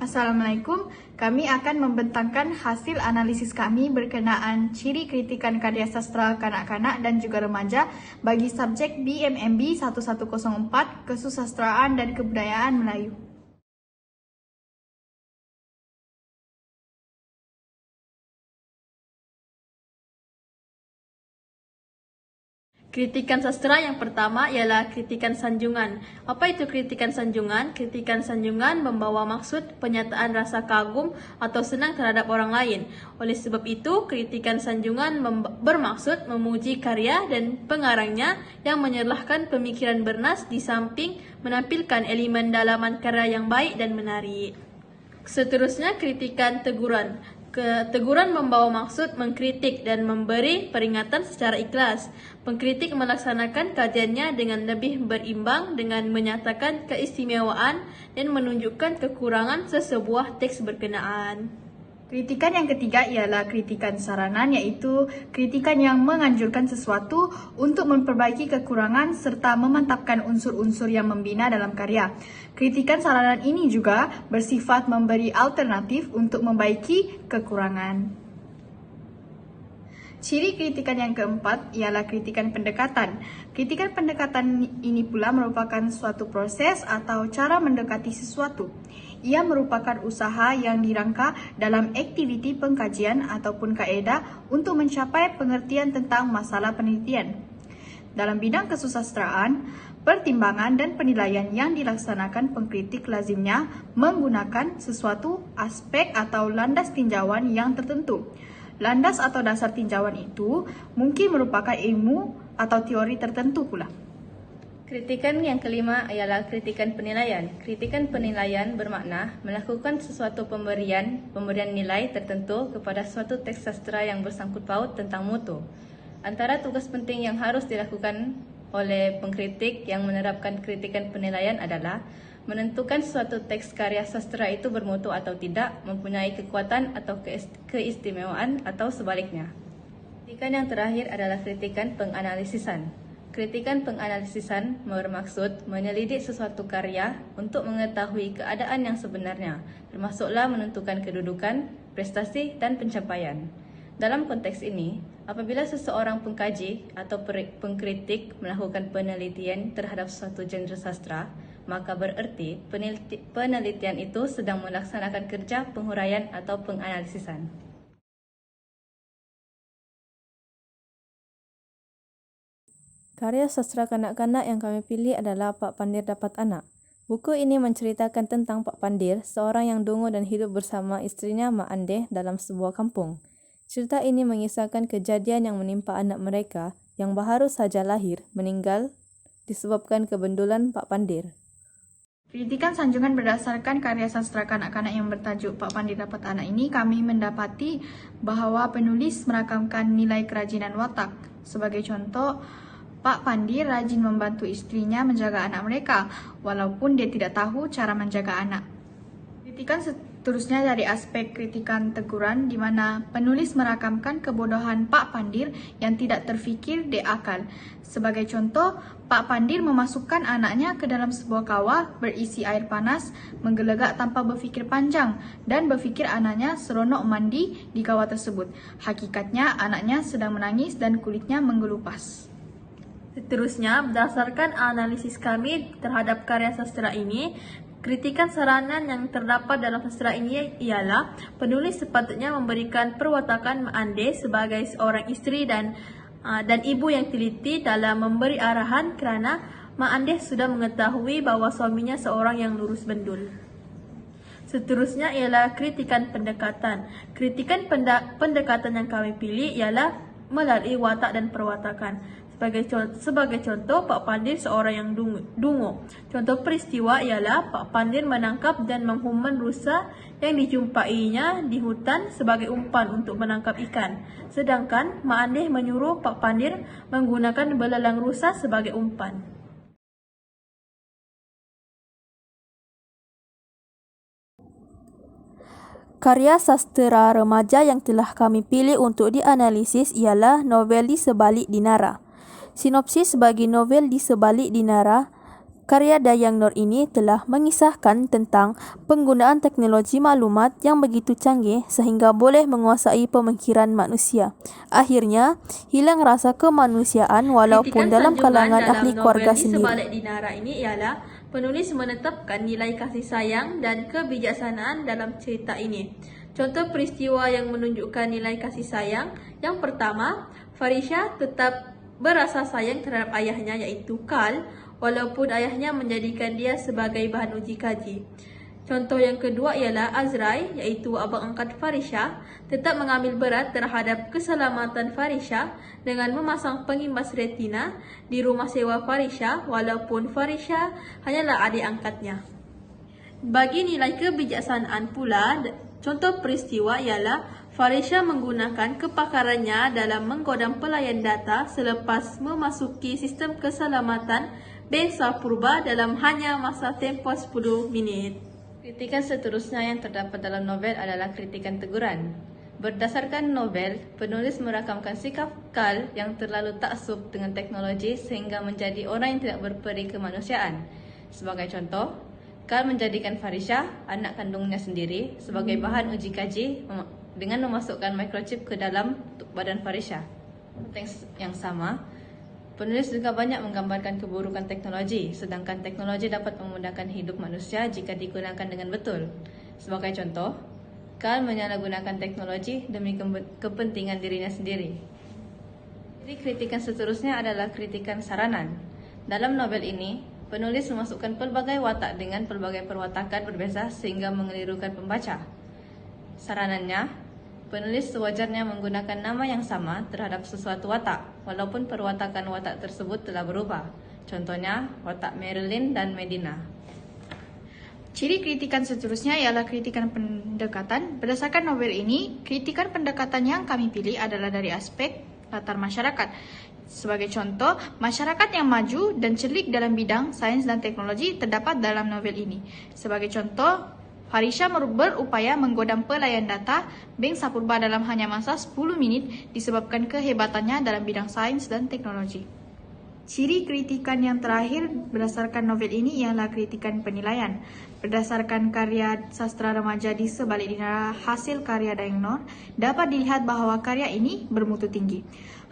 Assalamualaikum, kami akan membentangkan hasil analisis kami berkenaan ciri kritikan karya sastra kanak-kanak dan juga remaja bagi subjek BMMB 1104 Kesusastraan dan Kebudayaan Melayu. Kritikan sastra yang pertama ialah kritikan sanjungan. Apa itu kritikan sanjungan? Kritikan sanjungan membawa maksud penyataan rasa kagum atau senang terhadap orang lain. Oleh sebab itu, kritikan sanjungan bermaksud memuji karya dan pengarangnya yang menyerlahkan pemikiran bernas di samping menampilkan elemen dalaman karya yang baik dan menarik. Seterusnya, kritikan teguran. Teguran membawa maksud mengkritik dan memberi peringatan secara ikhlas. Pengkritik melaksanakan kajiannya dengan lebih berimbang dengan menyatakan keistimewaan dan menunjukkan kekurangan sesebuah teks berkenaan. Kritikan yang ketiga ialah kritikan saranan, iaitu kritikan yang menganjurkan sesuatu untuk memperbaiki kekurangan serta memantapkan unsur-unsur yang membina dalam karya. Kritikan saranan ini juga bersifat memberi alternatif untuk membaiki kekurangan. Ciri kritikan yang keempat ialah kritikan pendekatan. Kritikan pendekatan ini pula merupakan suatu proses atau cara mendekati sesuatu. Ia merupakan usaha yang dirangka dalam aktiviti pengkajian ataupun kaedah untuk mencapai pengertian tentang masalah penelitian. Dalam bidang kesusastraan, pertimbangan dan penilaian yang dilaksanakan pengkritik lazimnya menggunakan sesuatu aspek atau landas tinjauan yang tertentu. Landas atau dasar tinjauan itu mungkin merupakan ilmu atau teori tertentu pula. Kritikan yang kelima ialah kritikan penilaian. Kritikan penilaian bermakna melakukan sesuatu pemberian nilai tertentu kepada suatu teks sastra yang bersangkut paut tentang mutu. Antara tugas penting yang harus dilakukan oleh pengkritik yang menerapkan kritikan penilaian adalah menentukan suatu teks karya sastra itu bermutu atau tidak, mempunyai kekuatan atau keistimewaan atau sebaliknya. Kritikan yang terakhir adalah kritikan penganalisisan. Kritikan penganalisisan bermaksud menyelidik sesuatu karya untuk mengetahui keadaan yang sebenarnya, termasuklah menentukan kedudukan, prestasi, dan pencapaian. Dalam konteks ini, apabila seseorang pengkaji atau pengkritik melakukan penelitian terhadap suatu genre sastra, maka bererti penelitian itu sedang melaksanakan kerja penghuraian atau penganalisisan. Karya sastra kanak-kanak yang kami pilih adalah Pak Pandir Dapat Anak. Buku ini menceritakan tentang Pak Pandir, seorang yang dungu dan hidup bersama istrinya Mak Andeh dalam sebuah kampung. Cerita ini mengisahkan kejadian yang menimpa anak mereka yang baru saja lahir meninggal disebabkan kebendulan Pak Pandir. Kritikan sanjungan berdasarkan karya sastra kanak-kanak yang bertajuk Pak Pandir Dapat Anak ini, kami mendapati bahawa penulis merakamkan nilai kerajinan watak. Sebagai contoh, Pak Pandir rajin membantu istrinya menjaga anak mereka, walaupun dia tidak tahu cara menjaga anak. Kritikan seterusnya dari aspek kritikan teguran, di mana penulis merakamkan kebodohan Pak Pandir yang tidak terfikir di akal. Sebagai contoh, Pak Pandir memasukkan anaknya ke dalam sebuah kawah berisi air panas, menggelegak tanpa berfikir panjang, dan berfikir anaknya seronok mandi di kawah tersebut. Hakikatnya, anaknya sedang menangis dan kulitnya menggelupas. Seterusnya, berdasarkan analisis kami terhadap karya sastra ini, kritikan saranan yang terdapat dalam sastra ini ialah penulis sepatutnya memberikan perwatakan Mak Andeh sebagai seorang isteri dan ibu yang teliti dalam memberi arahan, kerana Mak Andeh sudah mengetahui bahawa suaminya seorang yang lurus bendul. Seterusnya ialah kritikan pendekatan. Kritikan pendekatan yang kami pilih ialah melalui watak dan perwatakan. Sebagai contoh, Pak Pandir seorang yang dungu. Contoh peristiwa ialah Pak Pandir menangkap dan menghuman rusa yang dijumpainya di hutan sebagai umpan untuk menangkap ikan. Sedangkan Mak Andeh menyuruh Pak Pandir menggunakan belalang rusa sebagai umpan. Karya sastera remaja yang telah kami pilih untuk dianalisis ialah novel Di Sebalik Dinara. Sinopsis bagi novel Di Sebalik Dinara Karya Dayang Nur ini telah mengisahkan tentang penggunaan teknologi maklumat yang begitu canggih sehingga boleh menguasai pemikiran manusia. Akhirnya, hilang rasa kemanusiaan walaupun dalam kalangan ahli keluarga sendiri. Sebalik Dinara ini ialah penulis menetapkan nilai kasih sayang dan kebijaksanaan dalam cerita ini. Contoh peristiwa yang menunjukkan nilai kasih sayang. Yang pertama, Farisha tetap berasa sayang terhadap ayahnya iaitu Kal, walaupun ayahnya menjadikan dia sebagai bahan uji kaji. Contoh yang kedua ialah Azrai, iaitu abang angkat Farisha, tetap mengambil berat terhadap keselamatan Farisha dengan memasang pengimbas retina di rumah sewa Farisha, walaupun Farisha hanyalah adik angkatnya. Bagi nilai kebijaksanaan pula, contoh peristiwa ialah Farisha menggunakan kepakarannya dalam menggodam pelayan data selepas memasuki sistem keselamatan Bangsa Purba dalam hanya masa tempoh 10 minit. Kritikan seterusnya yang terdapat dalam novel adalah kritikan teguran. Berdasarkan novel, penulis merakamkan sikap Kal yang terlalu taksub dengan teknologi sehingga menjadi orang yang tidak berperi kemanusiaan. Sebagai contoh, Kal menjadikan Farisha, anak kandungnya sendiri, sebagai bahan uji kaji dengan memasukkan microchip ke dalam badan Farisha. Teks yang sama, penulis juga banyak menggambarkan keburukan teknologi, sedangkan teknologi dapat memudahkan hidup manusia jika digunakan dengan betul. Sebagai contoh, Kal menyalahgunakan teknologi demi kepentingan dirinya sendiri. Jadi kritikan seterusnya adalah kritikan saranan. Dalam novel ini, penulis memasukkan pelbagai watak dengan pelbagai perwatakan berbeza sehingga mengelirukan pembaca. Saranannya, penulis sewajarnya menggunakan nama yang sama terhadap sesuatu watak, walaupun perwatakan watak tersebut telah berubah. Contohnya, watak Marilyn dan Medina. Ciri kritikan seterusnya ialah kritikan pendekatan. Berdasarkan novel ini, kritikan pendekatan yang kami pilih adalah dari aspek latar masyarakat. Sebagai contoh, masyarakat yang maju dan celik dalam bidang sains dan teknologi terdapat dalam novel ini. Sebagai contoh, Farisha berupaya menggodam pelayan data Bangsa Purba dalam hanya masa 10 menit disebabkan kehebatannya dalam bidang sains dan teknologi. Ciri kritikan yang terakhir berdasarkan novel ini ialah kritikan penilaian. Berdasarkan karya sastra remaja di Sebalik Dinara hasil karya Dayang Nur, dapat dilihat bahwa karya ini bermutu tinggi.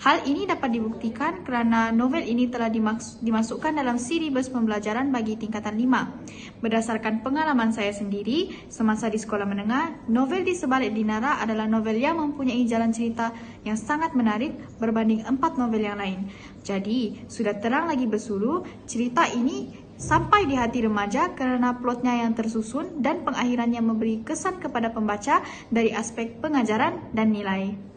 Hal ini dapat dibuktikan kerana novel ini telah dimasukkan dalam silibus pembelajaran bagi tingkatan 5. Berdasarkan pengalaman saya sendiri, semasa di sekolah menengah, novel di Sebalik Dinara adalah novel yang mempunyai jalan cerita yang sangat menarik berbanding 4 novel yang lain. Jadi, sudah terang lagi bersulu, cerita ini sampai di hati remaja kerana plotnya yang tersusun dan pengakhirannya memberi kesan kepada pembaca dari aspek pengajaran dan nilai.